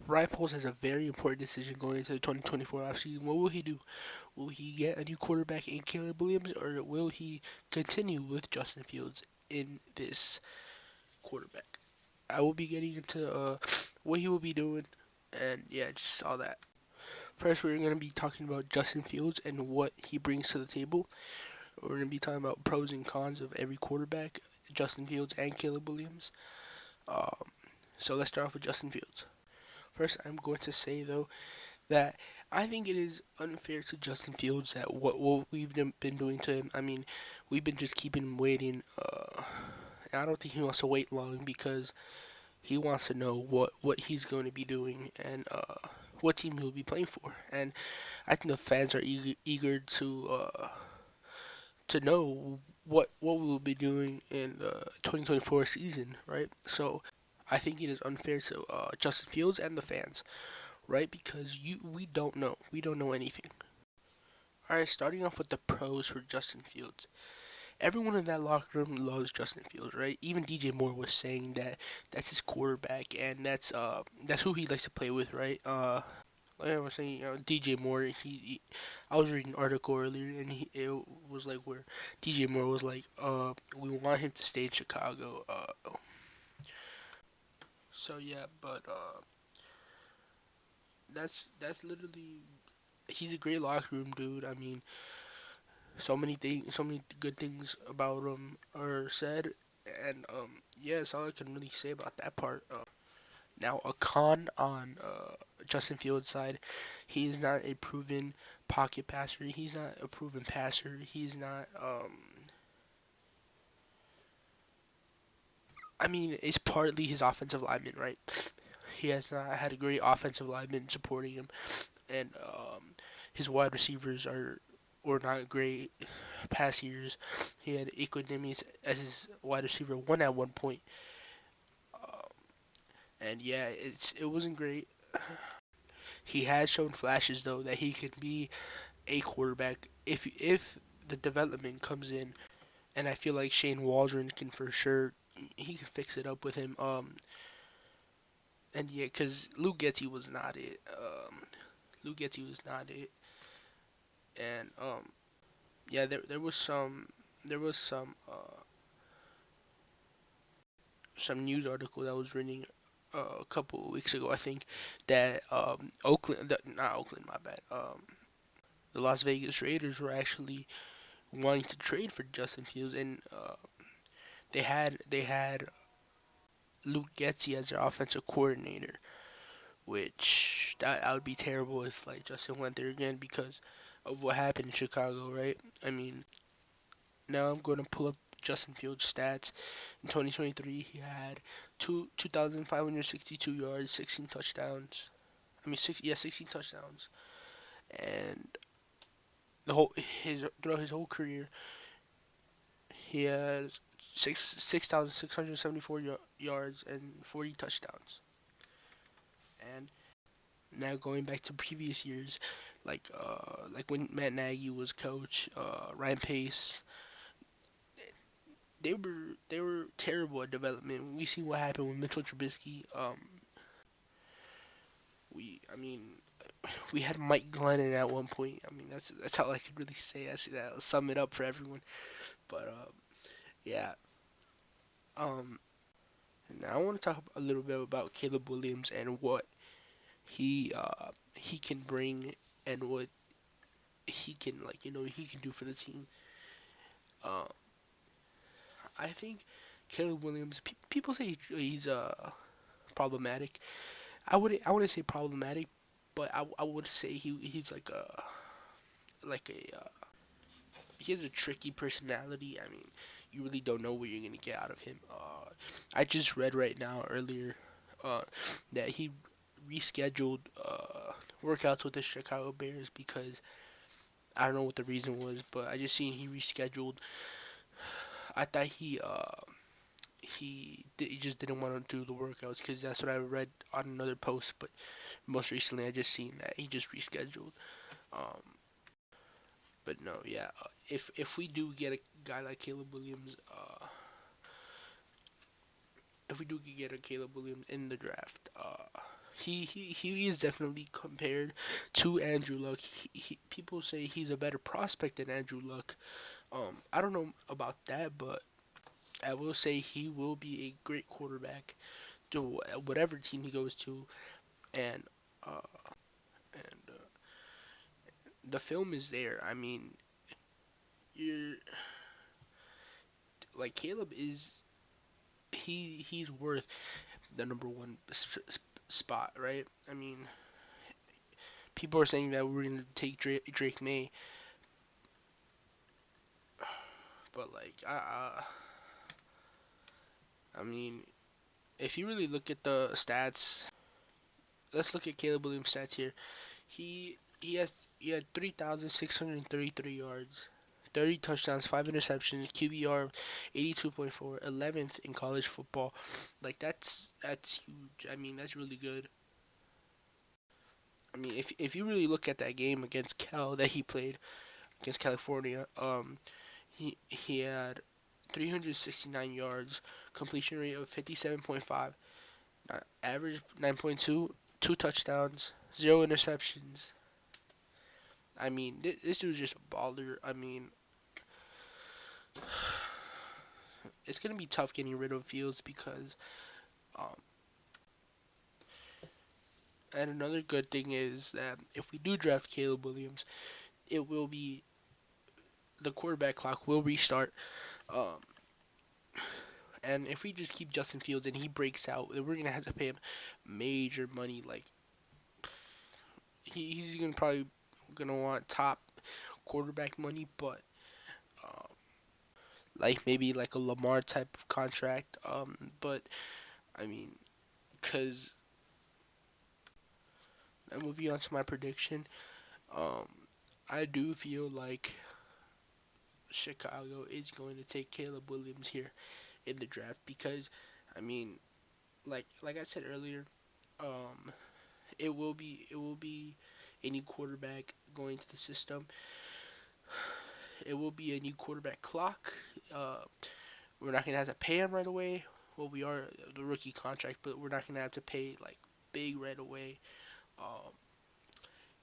Ryan Poles has a very important decision going into the 2024 offseason. What will he do? Will he get a new quarterback in Caleb Williams, or will he continue with Justin Fields in this quarterback? I will be getting into what he will be doing, and yeah, just all that. First, we're going to be talking about Justin Fields and what he brings to the table. We're going to be talking about pros and cons of every quarterback, Justin Fields and Caleb Williams. Um, so let's start off with Justin Fields. First, I'm going to say though that I think it is unfair to Justin Fields that what we've been doing to him. I mean, we've been just keeping him waiting. I don't think he wants to wait long because he wants to know what he's going to be doing and what team he'll be playing for. And I think the fans are eager to know what we will be doing in the 2024 season, right? So I think it is unfair to Justin Fields and the fans, right? Because we don't know anything. All right, starting off with the pros for Justin Fields. Everyone in that locker room loves Justin Fields, right? Even DJ Moore was saying that that's his quarterback and that's who he likes to play with, right? Like I was saying, DJ Moore. I was reading an article earlier, and it was like where DJ Moore was like, we want him to stay in Chicago. So yeah, but that's literally he's a great locker room dude. I mean, so many good things about him are said, and yeah, that's all I can really say about that part. Now, a con on Justin Fields' side, he is not a proven pocket passer. He's not a proven passer. He's not. I mean, it's partly his offensive lineman, right? He has not had a great offensive lineman supporting him, and his wide receivers are or not great passers. He had Equanimeous as his wide receiver one at one point, and yeah, it wasn't great. He has shown flashes though that he can be a quarterback if the development comes in, and I feel like Shane Waldron can for sure he can fix it up with him. And yeah, because Luke Getzey was not it. Luke Getzey was not it, and yeah, there was some news article that was reading a couple of weeks ago, I think, that not Oakland, my bad. The Las Vegas Raiders were actually wanting to trade for Justin Fields, and they had Luke Getzey as their offensive coordinator, which that would be terrible if like Justin went there again because of what happened in Chicago, right? I mean, now I'm going to pull up Justin Fields' stats. In 2023, he had 2,562 yards, 16 touchdowns. I mean, 16 touchdowns, and the whole his throughout his whole career, he has 6,674 yards and 40 touchdowns. And now going back to previous years, like when Matt Nagy was coach, Ryan Pace, they were terrible at development. We see what happened with Mitchell Trubisky. I mean, we had Mike Glennon at one point. I mean, that's all I could really say. I see that sum it up for everyone. But yeah. Um, Now I want to talk a little bit about Caleb Williams and what he can bring and what he can he can do for the team. Uh, I think Caleb Williams. People say he's problematic. I wouldn't say problematic, but I would say he's like a he has a tricky personality. I mean, you really don't know what you're gonna get out of him. I just read right now earlier uh, that he rescheduled workouts with the Chicago Bears because I don't know what the reason was, but I just seen he rescheduled. I thought he just didn't want to do the workouts because that's what I read on another post. But most recently, I just seen that he just rescheduled. Um, but no, yeah, if we do get a guy like Caleb Williams, if we do get a Caleb Williams in the draft, He is definitely compared to Andrew Luck. People say he's a better prospect than Andrew Luck. I don't know about that, but I will say he will be a great quarterback to whatever team he goes to, and uh, and the film is there. I mean, you're like Caleb is he's worth the number one spot, right? I mean, people are saying that we're gonna take Drake May, but like I mean, if you really look at the stats, let's look at Caleb Williams' stats here. He had 3,633 yards, 30 touchdowns, 5 interceptions, QBR 82.4, 11th in college football. Like that's huge. I mean, that's really good. I mean, if you really look at that game against Cal that he played against California, he had 369 yards, completion rate of 57.5, average 9.2, two touchdowns, zero interceptions. I mean, this dude's just a baller. I mean, it's gonna be tough getting rid of Fields because, um, and another good thing is that if we do draft Caleb Williams, it will be the quarterback clock will restart. Um, and if we just keep Justin Fields and he breaks out, then we're gonna have to pay him major money. Like he's gonna probably gonna want top quarterback money, but um, like maybe like a Lamar type of contract. But I mean, cause moving on to my prediction, um, I do feel like Chicago is going to take Caleb Williams here in the draft because, I mean, like I said earlier, um, it will be a new quarterback going to the system. It will be a new quarterback clock. Uh, we're not gonna have to pay him right away. Well, we are the rookie contract, but we're not gonna have to pay like big right away. Um,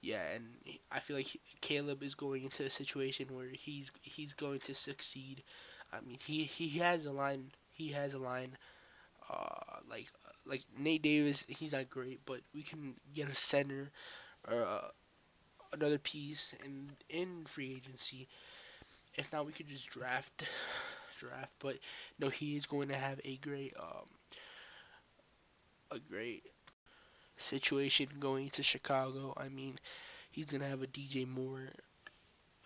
yeah, and I feel like Caleb is going into a situation where he's going to succeed. I mean, he has a line. He has a line. Like Nate Davis, he's not great, but we can get a center or another piece in free agency. If not, we could just draft. But no, he is going to have a great situation going to Chicago. I mean, he's gonna have a DJ Moore,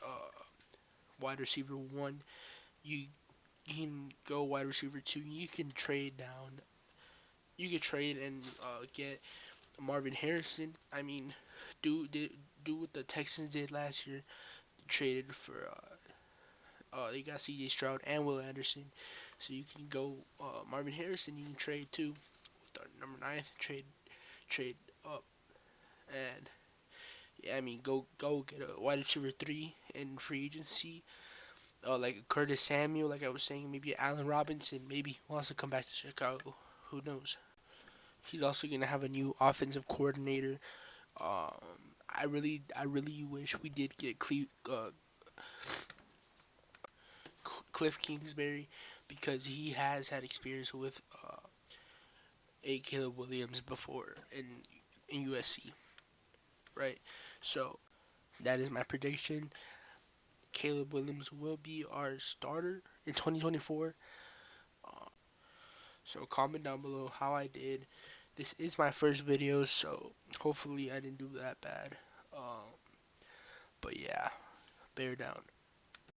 uh, wide receiver one. You can go wide receiver two. You can trade down. You can trade and get Marvin Harrison. I mean, do what the Texans did last year. Traded for they got C.J. Stroud and Will Anderson, so you can go Marvin Harrison. You can trade too with our number 9th trade up and yeah, I mean go get a wide receiver three in free agency. Like Curtis Samuel, like I was saying, maybe Allen Robinson, maybe he wants to come back to Chicago. Who knows? He's also gonna have a new offensive coordinator. I really wish we did get Cliff Kingsbury because he has had experience with a Caleb Williams before in USC, right? So that is my prediction. Caleb Williams will be our starter in 2024. So comment down below how I did. This is my first video, so hopefully I didn't do that bad. But yeah, bear down.